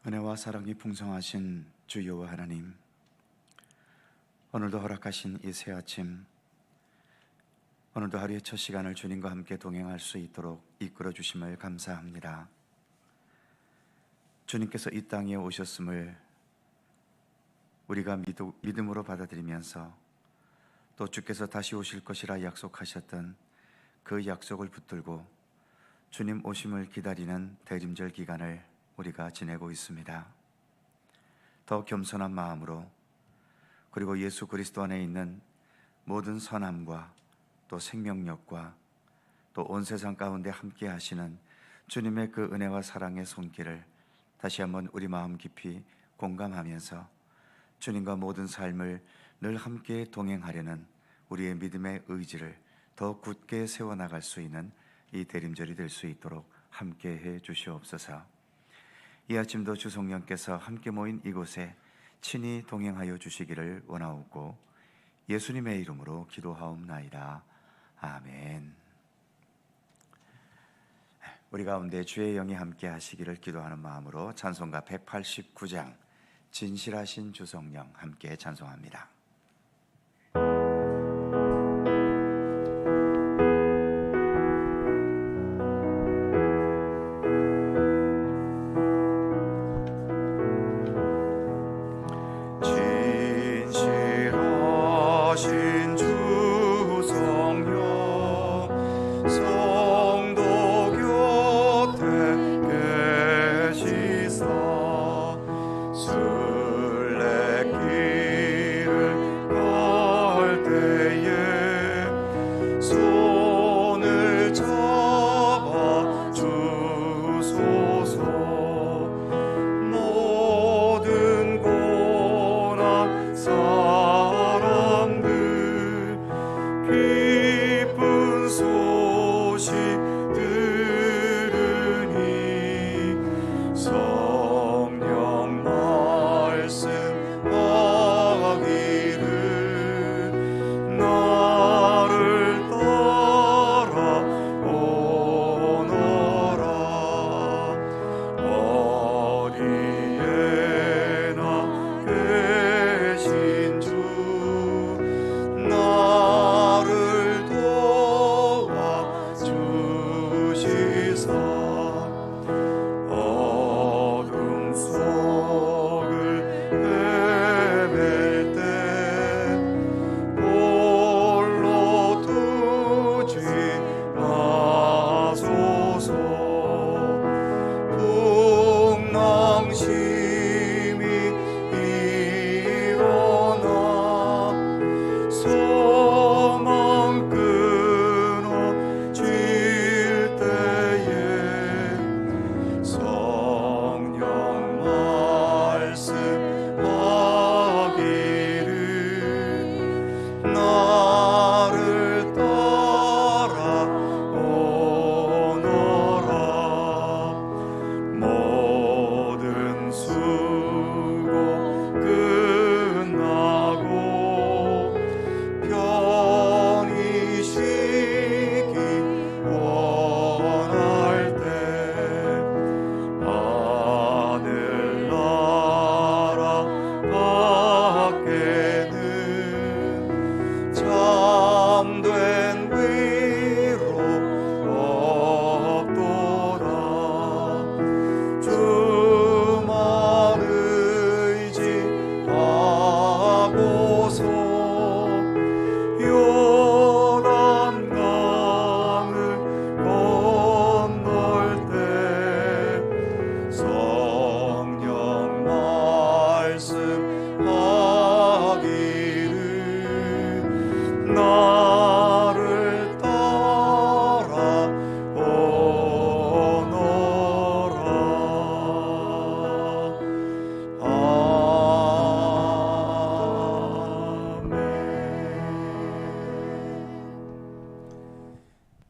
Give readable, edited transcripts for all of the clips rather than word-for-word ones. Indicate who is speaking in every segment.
Speaker 1: 은혜와 사랑이 풍성하신 주 여호와 하나님, 오늘도 허락하신 이 새 아침, 오늘도 하루의 첫 시간을 주님과 함께 동행할 수 있도록 이끌어 주심을 감사합니다. 주님께서 이 땅에 오셨음을 우리가 믿음으로 받아들이면서 또 주께서 다시 오실 것이라 약속하셨던 그 약속을 붙들고 주님 오심을 기다리는 대림절 기간을 우리가 지내고 있습니다. 더 겸손한 마음으로, 그리고 예수 그리스도 안에 있는 모든 선함과 또 생명력과 또 온 세상 가운데 함께 하시는 주님의 그 은혜와 사랑의 손길을 다시 한번 우리 마음 깊이 공감하면서 주님과 모든 삶을 늘 함께 동행하려는 우리의 믿음의 의지를 더 굳게 세워나갈 수 있는 이 대림절이 될 수 있도록 함께 해 주시옵소서. 이 아침도 주 성령께서 함께 모인 이곳에 친히 동행하여 주시기를 원하옵고 예수님의 이름으로 기도하옵나이다. 아멘. 우리 가운데 주의 영이 함께 하시기를 기도하는 마음으로 찬송가 189장 진실하신 주 성령 함께 찬송합니다.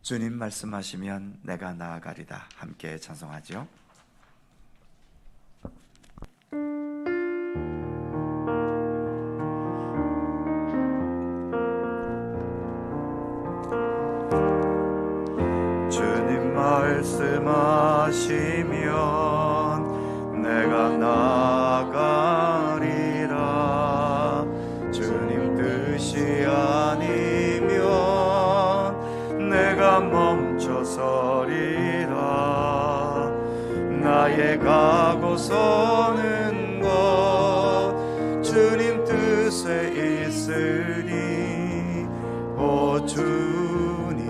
Speaker 1: 주님 말씀하시면 내가 나아가리다. 함께 찬송하죠. 주님 말씀하시면 내가 가고 서는 것 주님 뜻에 있으니 오 주님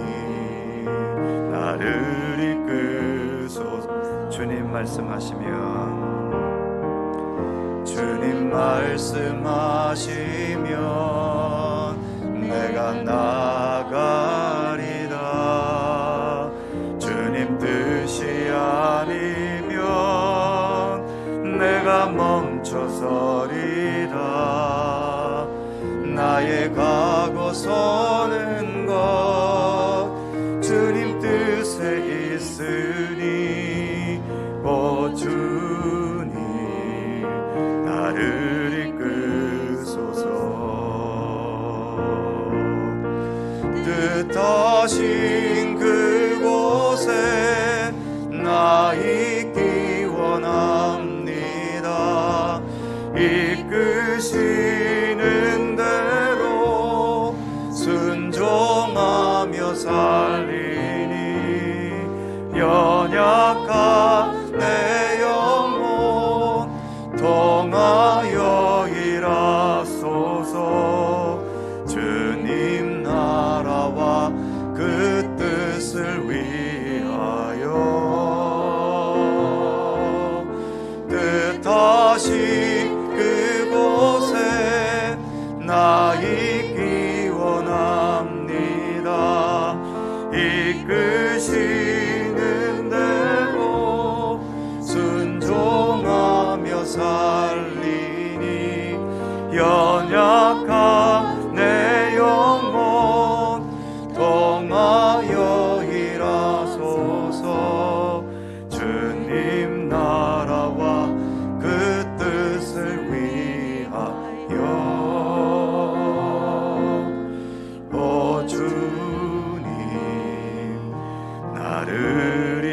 Speaker 1: 나를 이끄소서. 주님 말씀하시면 주님 말씀하시면 내가 나가리다. 주님 뜻이 아니면 내가 멈춰서리다. 나의 가고 서는 것 주님 뜻에 있으니 오 주님 나를 이끄소서. 뜻하신 그곳에 나 있기 원합니다. 이끄시는 대로 순종하며 살리니 연약한 내 영혼 통하여 일하소서. 주님 나라와 그 뜻을 위하여 뜻하신 그곳에 나 있기 원합니다. 이끄시는 대로 순종하며 살리니 연약한 내 영혼 통하여 일하소서. 주님 나라와 그 뜻을 위하여 오 주님 나를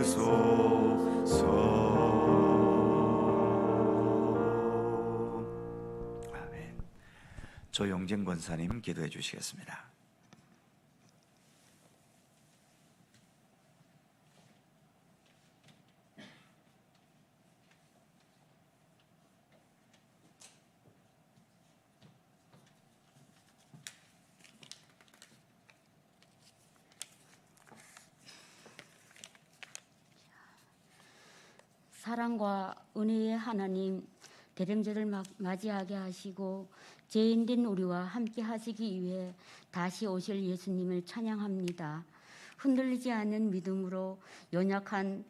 Speaker 1: 이끄소서. 아멘. 조용진 권사님 기도해 주시겠습니다.
Speaker 2: 사랑과 은혜의 하나님, 대림절을 맞이하게 하시고 죄인된 우리와 함께 하시기 위해 다시 오실 예수님을 찬양합니다. 흔들리지 않는 믿음으로 연약한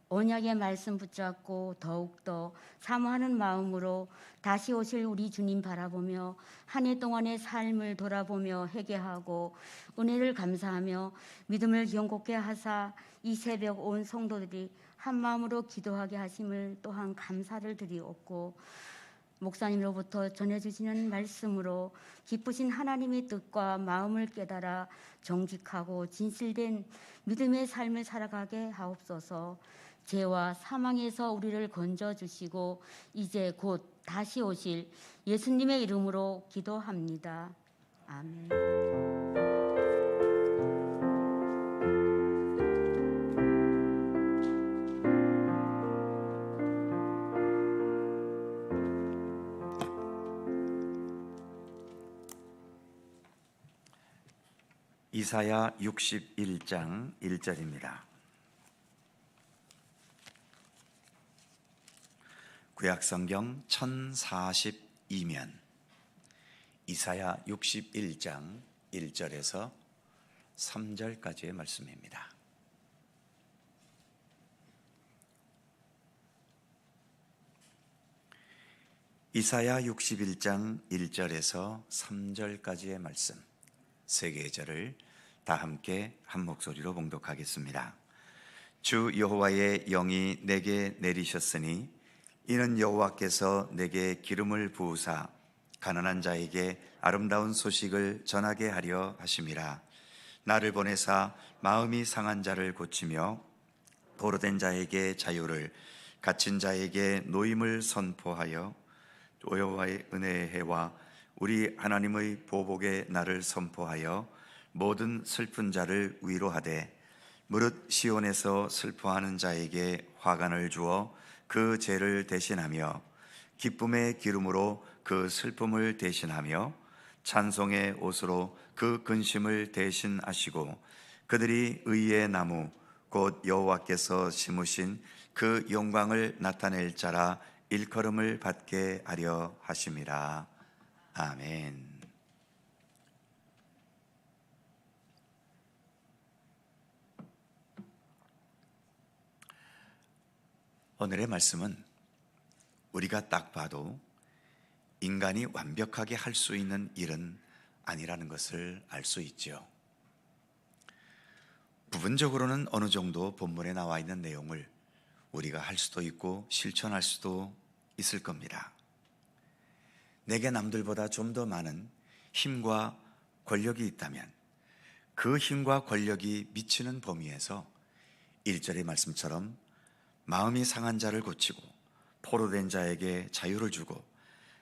Speaker 2: 언약의 말씀 붙잡고 더욱더 사모하는 마음으로 다시 오실 우리 주님 바라보며 한 해 동안의 삶을 돌아보며 회개하고 은혜를 감사하며 믿음을 견고케 하사 이 새벽 온 성도들이 한 마음으로 기도하게 하심을 또한 감사를 드리옵고, 목사님으로부터 전해주시는 말씀으로 기쁘신 하나님의 뜻과 마음을 깨달아 정직하고 진실된 믿음의 삶을 살아가게 하옵소서. 죄와 사망에서 우리를 건져주시고 이제 곧 다시 오실 예수님의 이름으로 기도합니다. 아멘.
Speaker 1: 이사야 61장 1절입니다. 구약성경 1042면 이사야 61장 1절에서 3절까지의 말씀입니다. 이사야 61장 1절에서 3절까지의 말씀 세 계절을 다 함께 한 목소리로 봉독하겠습니다. 주 여호와의 영이 내게 내리셨으니 이는 여호와께서 내게 기름을 부으사 가난한 자에게 아름다운 소식을 전하게 하려 하심이라. 나를 보내사 마음이 상한 자를 고치며 도로된 자에게 자유를, 갇힌 자에게 노임을 선포하여 여호와의 은혜의 해와 우리 하나님의 보복의 날을 선포하여 모든 슬픈 자를 위로하되 무릇 시온에서 슬퍼하는 자에게 화관을 주어 그 죄를 대신하며 기쁨의 기름으로 그 슬픔을 대신하며 찬송의 옷으로 그 근심을 대신하시고 그들이 의의 나무 곧 여호와께서 심으신 그 영광을 나타낼 자라 일컬음을 받게 하려 하심이라. 아멘. 오늘의 말씀은 우리가 딱 봐도 인간이 완벽하게 할 수 있는 일은 아니라는 것을 알 수 있죠. 부분적으로는 어느 정도 본문에 나와 있는 내용을 우리가 할 수도 있고 실천할 수도 있을 겁니다. 내게 남들보다 좀 더 많은 힘과 권력이 있다면 그 힘과 권력이 미치는 범위에서 1절의 말씀처럼 마음이 상한 자를 고치고 포로된 자에게 자유를 주고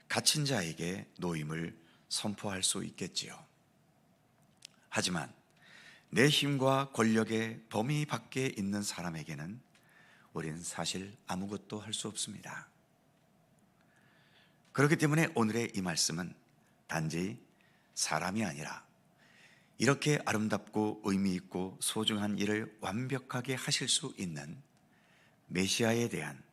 Speaker 1: 갇힌 자에게 노임을 선포할 수 있겠지요. 하지만 내 힘과 권력의 범위 밖에 있는 사람에게는 우리는 사실 아무것도 할 수 없습니다. 그렇기 때문에 오늘의 이 말씀은 단지 사람이 아니라 이렇게 아름답고 의미 있고 소중한 일을 완벽하게 하실 수 있는 메시아에 대한,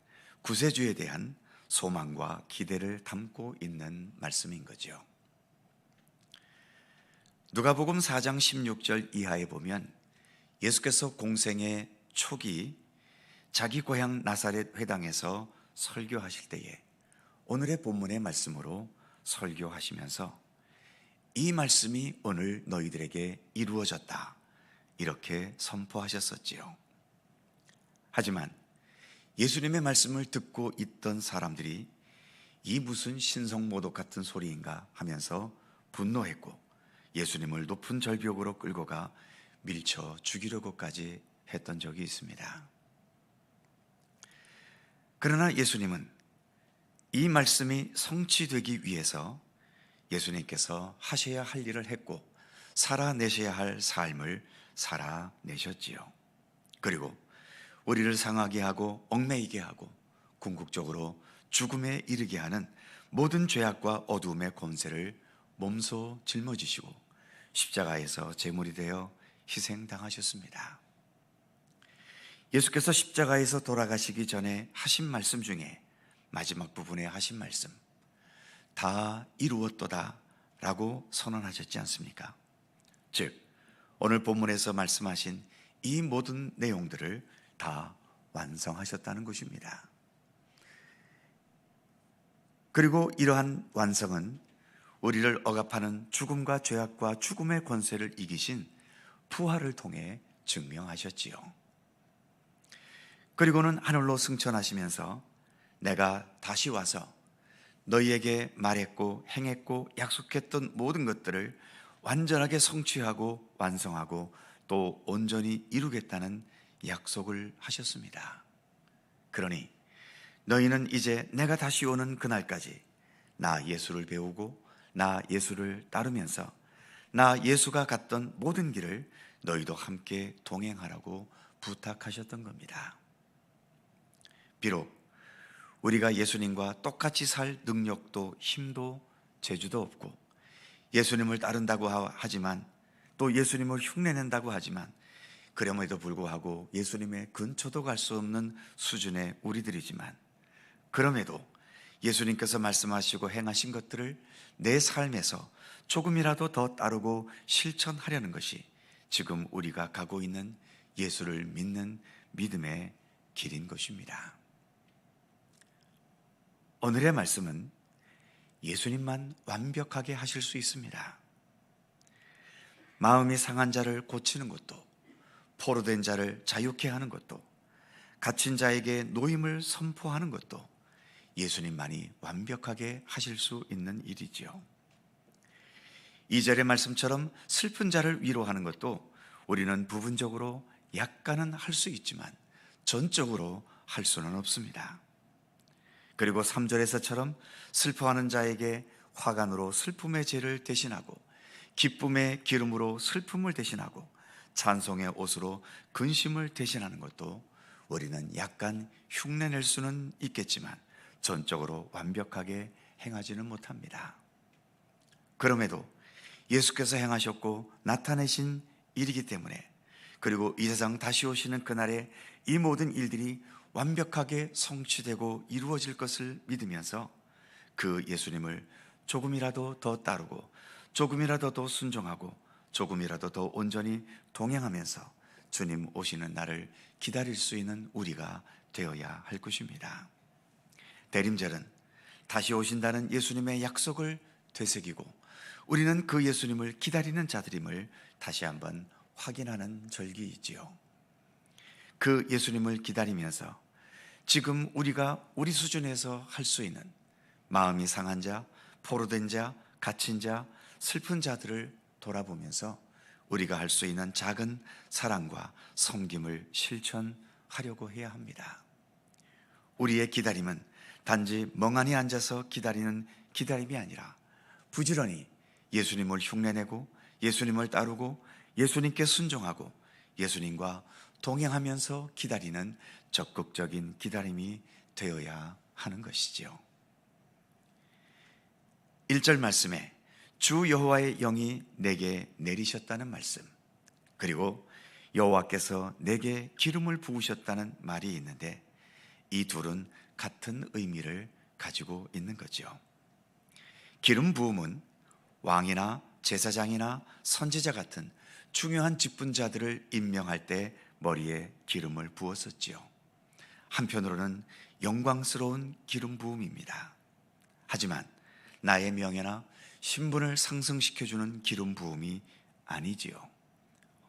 Speaker 1: 구세주에 대한 소망과 기대를 담고 있는 말씀인 거죠. 누가복음 4장 16절 이하에 보면 예수께서 공생의 초기 자기 고향 나사렛 회당에서 설교하실 때에 오늘의 본문의 말씀으로 설교하시면서 이 말씀이 오늘 너희들에게 이루어졌다, 이렇게 선포하셨었지요. 하지만 예수님의 말씀을 듣고 있던 사람들이 이 무슨 신성모독 같은 소리인가 하면서 분노했고 예수님을 높은 절벽으로 끌고 가 밀쳐 죽이려고까지 했던 적이 있습니다. 그러나 예수님은 이 말씀이 성취되기 위해서 예수님께서 하셔야 할 일을 했고 살아내셔야 할 삶을 살아내셨지요. 그리고 우리를 상하게 하고 얽매이게 하고 궁극적으로 죽음에 이르게 하는 모든 죄악과 어두움의 권세를 몸소 짊어지시고 십자가에서 제물이 되어 희생당하셨습니다. 예수께서 십자가에서 돌아가시기 전에 하신 말씀 중에 마지막 부분에 하신 말씀, 다 이루었도다 라고 선언하셨지 않습니까? 즉 오늘 본문에서 말씀하신 이 모든 내용들을 다 완성하셨다는 것입니다. 그리고 이러한 완성은 우리를 억압하는 죽음과 죄악과 죽음의 권세를 이기신 부활을 통해 증명하셨지요. 그리고는 하늘로 승천하시면서 내가 다시 와서 너희에게 말했고 행했고 약속했던 모든 것들을 완전하게 성취하고 완성하고 또 온전히 이루겠다는 약속을 하셨습니다. 그러니 너희는 이제 내가 다시 오는 그날까지 나 예수를 배우고 나 예수를 따르면서 나 예수가 갔던 모든 길을 너희도 함께 동행하라고 부탁하셨던 겁니다. 비록 우리가 예수님과 똑같이 살 능력도 힘도 재주도 없고 예수님을 따른다고 하지만 또 예수님을 흉내낸다고 하지만 그럼에도 불구하고 예수님의 근처도 갈 수 없는 수준의 우리들이지만 그럼에도 예수님께서 말씀하시고 행하신 것들을 내 삶에서 조금이라도 더 따르고 실천하려는 것이 지금 우리가 가고 있는 예수를 믿는 믿음의 길인 것입니다. 오늘의 말씀은 예수님만 완벽하게 하실 수 있습니다. 마음이 상한 자를 고치는 것도, 포로된 자를 자유케 하는 것도, 갇힌 자에게 노임을 선포하는 것도 예수님만이 완벽하게 하실 수 있는 일이지요. 2절의 말씀처럼 슬픈 자를 위로하는 것도 우리는 부분적으로 약간은 할 수 있지만 전적으로 할 수는 없습니다. 그리고 3절에서처럼 슬퍼하는 자에게 화관으로 슬픔의 죄를 대신하고 기쁨의 기름으로 슬픔을 대신하고 찬송의 옷으로 근심을 대신하는 것도 우리는 약간 흉내낼 수는 있겠지만 전적으로 완벽하게 행하지는 못합니다. 그럼에도 예수께서 행하셨고 나타내신 일이기 때문에, 그리고 이 세상 다시 오시는 그날에 이 모든 일들이 완벽하게 성취되고 이루어질 것을 믿으면서 그 예수님을 조금이라도 더 따르고 조금이라도 더 순종하고 조금이라도 더 온전히 동행하면서 주님 오시는 날을 기다릴 수 있는 우리가 되어야 할 것입니다. 대림절은 다시 오신다는 예수님의 약속을 되새기고 우리는 그 예수님을 기다리는 자들임을 다시 한번 확인하는 절기이지요. 그 예수님을 기다리면서 지금 우리가 우리 수준에서 할 수 있는 마음이 상한 자, 포로된 자, 갇힌 자, 슬픈 자들을 돌아보면서 우리가 할 수 있는 작은 사랑과 섬김을 실천하려고 해야 합니다. 우리의 기다림은 단지 멍하니 앉아서 기다리는 기다림이 아니라 부지런히 예수님을 흉내내고 예수님을 따르고 예수님께 순종하고 예수님과 동행하면서 기다리는 적극적인 기다림이 되어야 하는 것이지요. 1절 말씀에 주 여호와의 영이 내게 내리셨다는 말씀, 그리고 여호와께서 내게 기름을 부으셨다는 말이 있는데 이 둘은 같은 의미를 가지고 있는 거죠. 기름 부음은 왕이나 제사장이나 선지자 같은 중요한 직분자들을 임명할 때 머리에 기름을 부었었지요. 한편으로는 영광스러운 기름 부음입니다. 하지만 나의 명예나 신분을 상승시켜주는 기름 부음이 아니지요.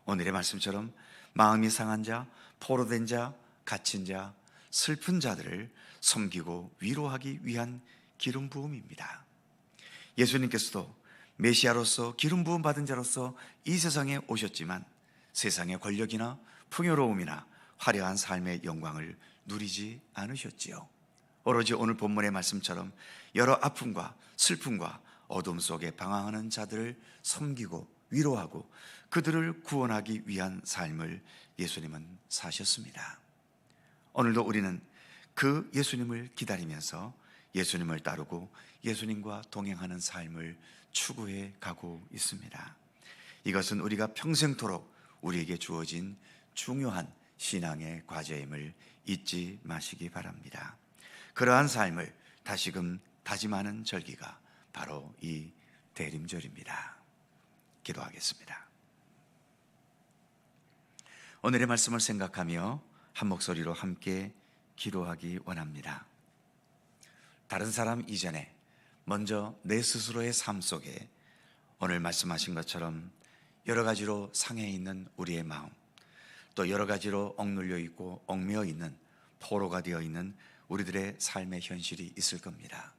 Speaker 1: 오늘의 말씀처럼 마음이 상한 자, 포로된 자, 갇힌 자, 슬픈 자들을 섬기고 위로하기 위한 기름 부음입니다. 예수님께서도 메시아로서 기름 부음 받은 자로서 이 세상에 오셨지만 세상의 권력이나 풍요로움이나 화려한 삶의 영광을 누리지 않으셨지요. 오로지 오늘 본문의 말씀처럼 여러 아픔과 슬픔과 어둠 속에 방황하는 자들을 섬기고 위로하고 그들을 구원하기 위한 삶을 예수님은 사셨습니다. 오늘도 우리는 그 예수님을 기다리면서 예수님을 따르고 예수님과 동행하는 삶을 추구해 가고 있습니다. 이것은 우리가 평생토록 우리에게 주어진 중요한 신앙의 과제임을 잊지 마시기 바랍니다. 그러한 삶을 다시금 다짐하는 절기가 바로 이 대림절입니다. 기도하겠습니다. 오늘의 말씀을 생각하며 한 목소리로 함께 기도하기 원합니다. 다른 사람 이전에 먼저 내 스스로의 삶 속에 오늘 말씀하신 것처럼 여러 가지로 상해 있는 우리의 마음, 또 여러 가지로 억눌려 있고 얽매여 있는, 포로가 되어 있는 우리들의 삶의 현실이 있을 겁니다.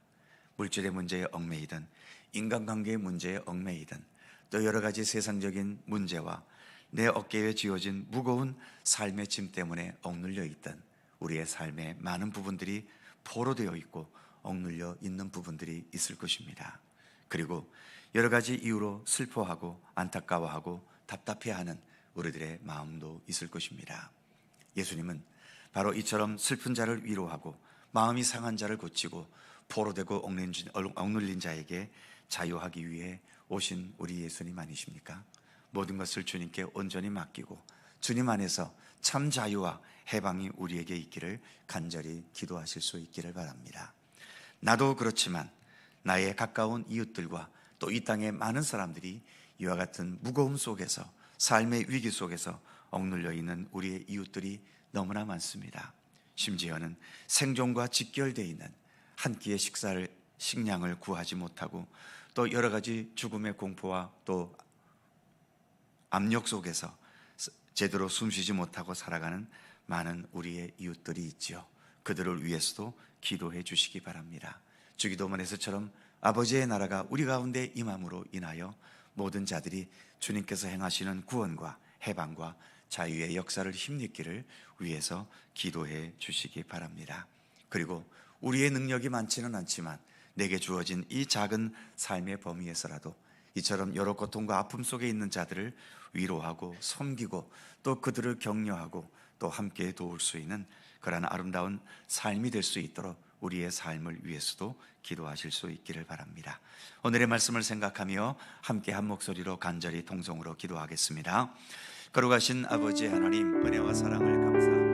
Speaker 1: 물질의 문제에 얽매이든 인간관계의 문제에 얽매이든 또 여러 가지 세상적인 문제와 내 어깨에 지어진 무거운 삶의 짐 때문에 억눌려 있던 우리의 삶의 많은 부분들이 포로되어 있고 억눌려 있는 부분들이 있을 것입니다. 그리고 여러 가지 이유로 슬퍼하고 안타까워하고 답답해하는 우리들의 마음도 있을 것입니다. 예수님은 바로 이처럼 슬픈 자를 위로하고 마음이 상한 자를 고치고 포로되고 억눌린 자에게 자유하기 위해 오신 우리 예수님 아니십니까? 모든 것을 주님께 온전히 맡기고 주님 안에서 참 자유와 해방이 우리에게 있기를 간절히 기도하실 수 있기를 바랍니다. 나도 그렇지만 나의 가까운 이웃들과 또 이 땅의 많은 사람들이 이와 같은 무거움 속에서, 삶의 위기 속에서 억눌려 있는 우리의 이웃들이 너무나 많습니다. 심지어는 생존과 직결되어 있는 한 끼의 식량을 구하지 못하고 또 여러 가지 죽음의 공포와 또 압력 속에서 제대로 숨쉬지 못하고 살아가는 많은 우리의 이웃들이 있지요. 그들을 위해서도 기도해 주시기 바랍니다. 주기도문에서처럼 아버지의 나라가 우리 가운데 임함으로 인하여 모든 자들이 주님께서 행하시는 구원과 해방과 자유의 역사를 힘입기를 위해서 기도해 주시기 바랍니다. 그리고 우리의 능력이 많지는 않지만 내게 주어진 이 작은 삶의 범위에서라도 이처럼 여러 고통과 아픔 속에 있는 자들을 위로하고 섬기고 또 그들을 격려하고 또 함께 도울 수 있는 그러한 아름다운 삶이 될 수 있도록 우리의 삶을 위해서도 기도하실 수 있기를 바랍니다. 오늘의 말씀을 생각하며 함께 한 목소리로 간절히 통성으로 기도하겠습니다. 거룩하신 아버지 하나님, 은혜와 사랑을 감사합니다.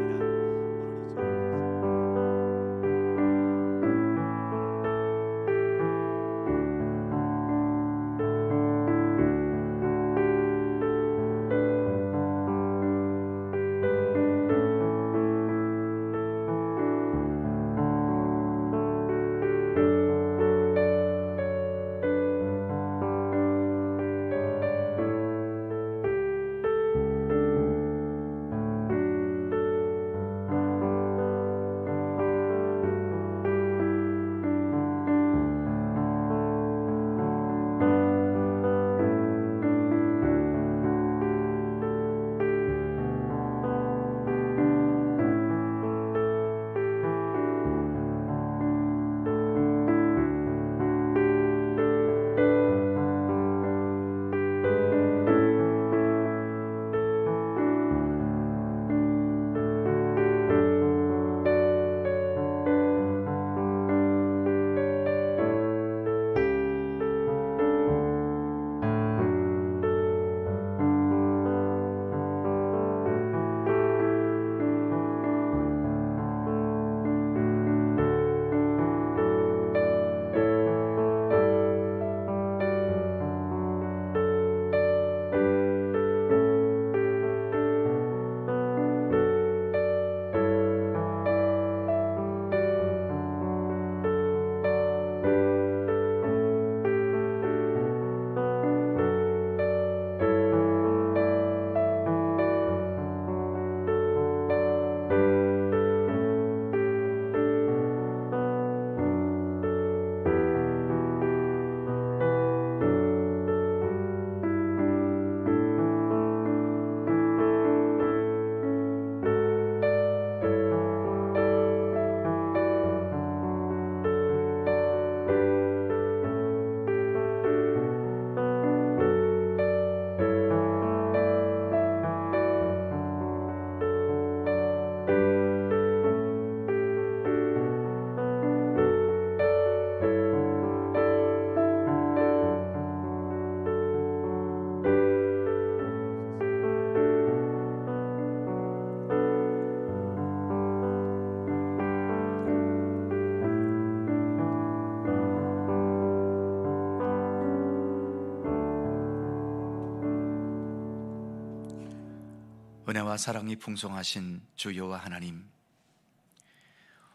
Speaker 1: 은혜와 사랑이 풍성하신 주 여호와 하나님,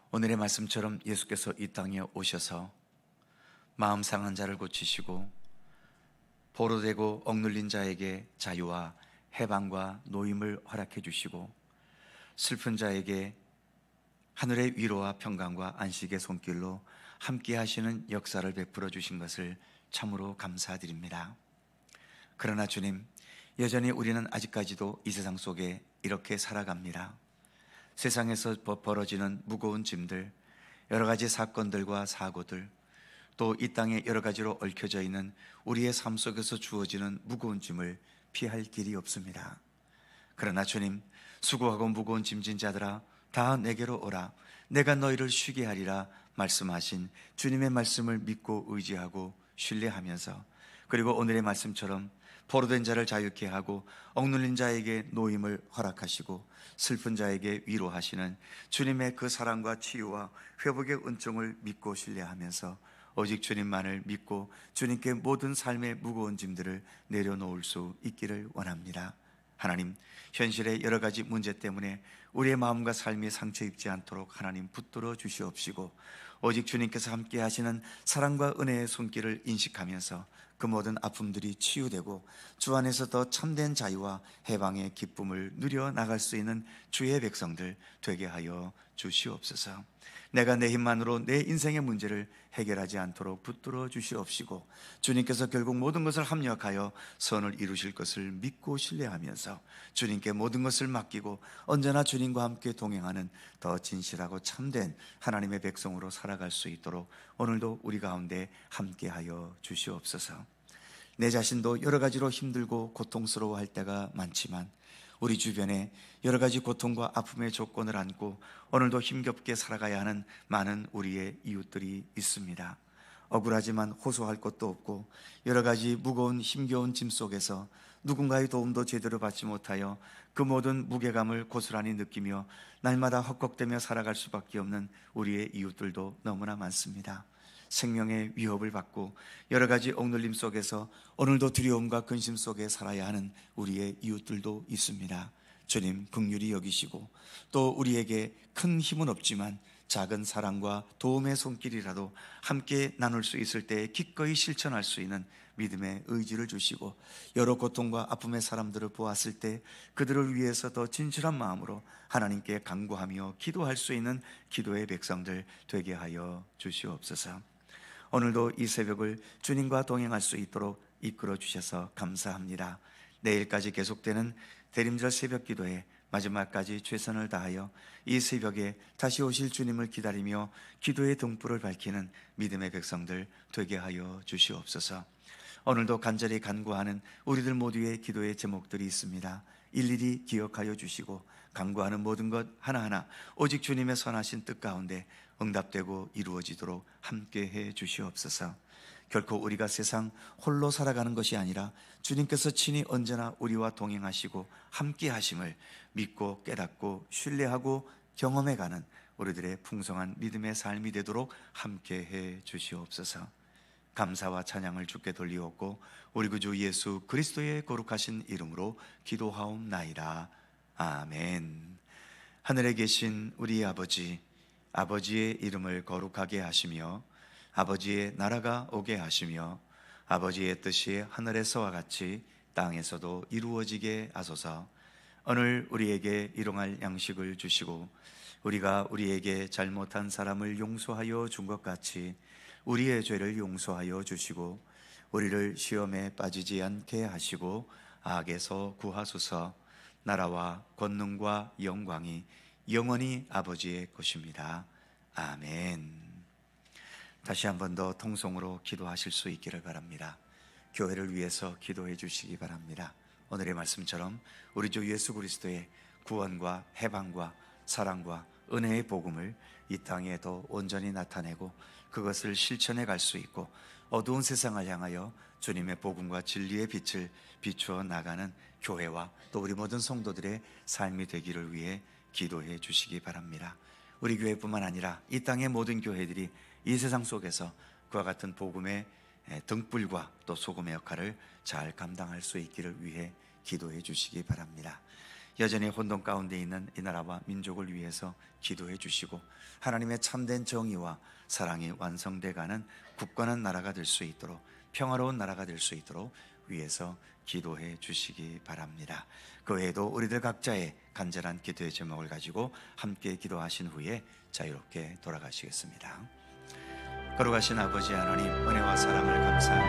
Speaker 1: 오늘의 말씀처럼 예수께서 이 땅에 오셔서 마음 상한 자를 고치시고 포로되고 억눌린 자에게 자유와 해방과 노임을 허락해 주시고 슬픈 자에게 하늘의 위로와 평강과 안식의 손길로 함께 하시는 역사를 베풀어 주신 것을 참으로 감사드립니다. 그러나 주님, 여전히 우리는 아직까지도 이 세상 속에 이렇게 살아갑니다. 세상에서 벌어지는 무거운 짐들, 여러 가지 사건들과 사고들, 또 이 땅에 여러 가지로 얽혀져 있는 우리의 삶 속에서 주어지는 무거운 짐을 피할 길이 없습니다. 그러나 주님, 수고하고 무거운 짐진 자들아 다 내게로 오라, 내가 너희를 쉬게 하리라 말씀하신 주님의 말씀을 믿고 의지하고 신뢰하면서, 그리고 오늘의 말씀처럼 포로된 자를 자유케 하고 억눌린 자에게 노임을 허락하시고 슬픈 자에게 위로하시는 주님의 그 사랑과 치유와 회복의 은총을 믿고 신뢰하면서 오직 주님만을 믿고 주님께 모든 삶의 무거운 짐들을 내려놓을 수 있기를 원합니다. 하나님, 현실의 여러 가지 문제 때문에 우리의 마음과 삶이 상처 입지 않도록 하나님 붙들어 주시옵시고, 오직 주님께서 함께 하시는 사랑과 은혜의 손길을 인식하면서 그 모든 아픔들이 치유되고 주 안에서 더 참된 자유와 해방의 기쁨을 누려 나갈 수 있는 주의 백성들 되게 하여 주시옵소서. 내가 내 힘만으로 내 인생의 문제를 해결하지 않도록 붙들어 주시옵시고, 주님께서 결국 모든 것을 합력하여 선을 이루실 것을 믿고 신뢰하면서 주님께 모든 것을 맡기고 언제나 주님과 함께 동행하는 더 진실하고 참된 하나님의 백성으로 살아갈 수 있도록 오늘도 우리 가운데 함께하여 주시옵소서. 내 자신도 여러 가지로 힘들고 고통스러워할 때가 많지만 우리 주변에 여러 가지 고통과 아픔의 조건을 안고 오늘도 힘겹게 살아가야 하는 많은 우리의 이웃들이 있습니다. 억울하지만 호소할 것도 없고 여러 가지 무거운 힘겨운 짐 속에서 누군가의 도움도 제대로 받지 못하여 그 모든 무게감을 고스란히 느끼며 날마다 헉헉대며 살아갈 수밖에 없는 우리의 이웃들도 너무나 많습니다. 생명의 위협을 받고 여러 가지 억눌림 속에서 오늘도 두려움과 근심 속에 살아야 하는 우리의 이웃들도 있습니다. 주님 긍휼히 여기시고 또 우리에게 큰 힘은 없지만 작은 사랑과 도움의 손길이라도 함께 나눌 수 있을 때 기꺼이 실천할 수 있는 믿음의 의지를 주시고 여러 고통과 아픔의 사람들을 보았을 때 그들을 위해서 더 진실한 마음으로 하나님께 간구하며 기도할 수 있는 기도의 백성들 되게 하여 주시옵소서. 오늘도 이 새벽을 주님과 동행할 수 있도록 이끌어 주셔서 감사합니다. 내일까지 계속되는 대림절 새벽 기도에 마지막까지 최선을 다하여 이 새벽에 다시 오실 주님을 기다리며 기도의 등불을 밝히는 믿음의 백성들 되게 하여 주시옵소서. 오늘도 간절히 간구하는 우리들 모두의 기도의 제목들이 있습니다. 일일이 기억하여 주시고 간구하는 모든 것 하나하나 오직 주님의 선하신 뜻 가운데 응답되고 이루어지도록 함께해 주시옵소서. 결코 우리가 세상 홀로 살아가는 것이 아니라 주님께서 친히 언제나 우리와 동행하시고 함께 하심을 믿고 깨닫고 신뢰하고 경험해가는 우리들의 풍성한 믿음의 삶이 되도록 함께해 주시옵소서. 감사와 찬양을 주께 돌리옵고 우리 구주 예수 그리스도의 거룩하신 이름으로 기도하옵나이다. 아멘. 하늘에 계신 우리 아버지, 아버지의 이름을 거룩하게 하시며 아버지의 나라가 오게 하시며 아버지의 뜻이 하늘에서와 같이 땅에서도 이루어지게 하소서. 오늘 우리에게 일용할 양식을 주시고 우리가 우리에게 잘못한 사람을 용서하여 준 것 같이 우리의 죄를 용서하여 주시고 우리를 시험에 빠지지 않게 하시고 악에서 구하소서. 나라와 권능과 영광이 영원히 아버지의 것입니다. 아멘. 다시 한 번 더 통성으로 기도하실 수 있기를 바랍니다. 교회를 위해서 기도해 주시기 바랍니다. 오늘의 말씀처럼 우리 주 예수 그리스도의 구원과 해방과 사랑과 은혜의 복음을 이 땅에 더 온전히 나타내고 그것을 실천해 갈 수 있고 어두운 세상을 향하여 주님의 복음과 진리의 빛을 비추어 나가는 교회와 또 우리 모든 성도들의 삶이 되기를 위해 기도해 주시기 바랍니다. 우리 교회뿐만 아니라 이 땅의 모든 교회들이 이 세상 속에서 그와 같은 복음의 등불과 또 소금의 역할을 잘 감당할 수 있기를 위해 기도해 주시기 바랍니다. 여전히 혼돈 가운데 있는 이 나라와 민족을 위해서 기도해 주시고 하나님의 참된 정의와 사랑이 완성돼가는 굳건한 나라가 될 수 있도록 평화로운 나라가 될 수 있도록 위해서 기도해 주시기 바랍니다. 그 외에도 우리들 각자의 간절한 기도의 제목을 가지고 함께 기도하신 후에 자유롭게 돌아가시겠습니다. 거룩하신 아버지 하나님, 은혜와 사랑을 감사합니다.